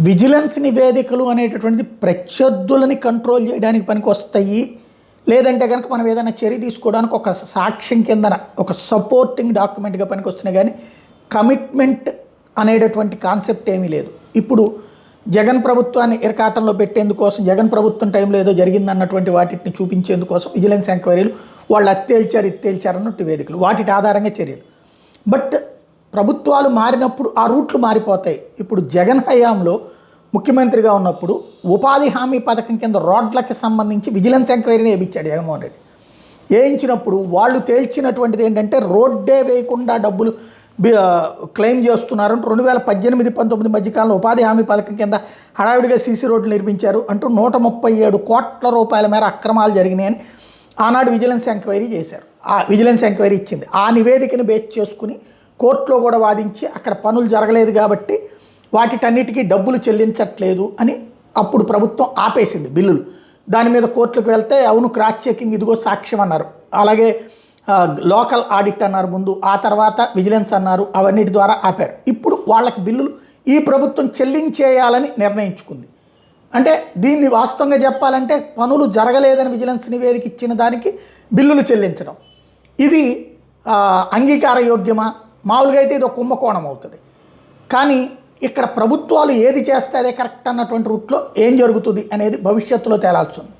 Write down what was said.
Vigilance నివేదికలు అనేటటువంటిది ప్రత్యర్థులని control చేయడానికి పనికి వస్తాయి. లేదంటే కనుక మనం ఏదైనా చర్య తీసుకోవడానికి ఒక సాక్ష్యం కిందన ఒక సపోర్టింగ్ డాక్యుమెంట్గా పనికి వస్తున్నాయి. కానీ కమిట్మెంట్ అనేటటువంటి కాన్సెప్ట్ ఏమీ లేదు. ఇప్పుడు జగన్ ప్రభుత్వాన్ని ఇరకాటంలో పెట్టేందుకోసం, జగన్ ప్రభుత్వం టైంలో ఏదో జరిగిందన్నటువంటి వాటిని చూపించేందుకోసం విజిలెన్స్ ఎంక్వైరీలు, వాళ్ళు అత్తేల్చారు ఇత్తేల్చారు అన్నట్టు వేదికలు, వాటి ఆధారంగా చర్యలు. బట్ ప్రభుత్వాలు మారినప్పుడు ఆ రూట్లు మారిపోతాయి. ఇప్పుడు జగన్ హయాంలో ముఖ్యమంత్రిగా ఉన్నప్పుడు ఉపాధి హామీ పథకం కింద రోడ్లకి సంబంధించి విజిలెన్స్ ఎంక్వైరీని వేయించాడు జగన్మోహన్ రెడ్డి. వేయించినప్పుడు వాళ్ళు తేల్చినటువంటిది ఏంటంటే రోడ్డే వేయకుండా డబ్బులు క్లెయిమ్ చేస్తున్నారంటూ 2018-19 మధ్యకాలంలో ఉపాధి హామీ పథకం కింద హడావిడిగా సీసీ రోడ్లు నిర్మించారు అంటూ 137 కోట్ల రూపాయల మేర అక్రమాలు జరిగినాయని ఆనాడు విజిలెన్స్ ఎంక్వైరీ చేశారు. ఆ విజిలెన్స్ ఎంక్వైరీ ఇచ్చింది. ఆ నివేదికను బేస్ చేసుకుని కోర్టులో కూడా వాదించి అక్కడ పనులు జరగలేదు కాబట్టి వాటిటన్నిటికీ డబ్బులు చెల్లించట్లేదు అని అప్పుడు ప్రభుత్వం ఆపేసింది బిల్లులు. దాని మీద కోర్టులకు వెళ్తే అవును క్రాస్ చెకింగ్ ఇదిగో సాక్ష్యం అన్నారు. అలాగే లోకల్ ఆడిట్ అన్నారు ముందు, ఆ తర్వాత విజిలెన్స్ అన్నారు. అవన్నిటి ద్వారా ఆపారు. ఇప్పుడు వాళ్ళకి బిల్లులు ఈ ప్రభుత్వం చెల్లించేయాలని నిర్ణయించుకుంది. అంటే దీన్ని వాస్తవంగా చెప్పాలంటే పనులు జరగలేదని విజిలెన్స్ నివేదిక ఇచ్చిన దానికి బిల్లులు చెల్లించడం, ఇది అంగీకారయోగ్యమా? మామూలుగా అయితే ఇది ఒక కుంభకోణం అవుతుంది. కానీ ఇక్కడ ప్రభుత్వాలు ఏది చేస్తే అదే కరెక్ట్ అన్నటువంటి రూట్లో ఏం జరుగుతుంది అనేది భవిష్యత్తులో తేలాల్సి ఉంది.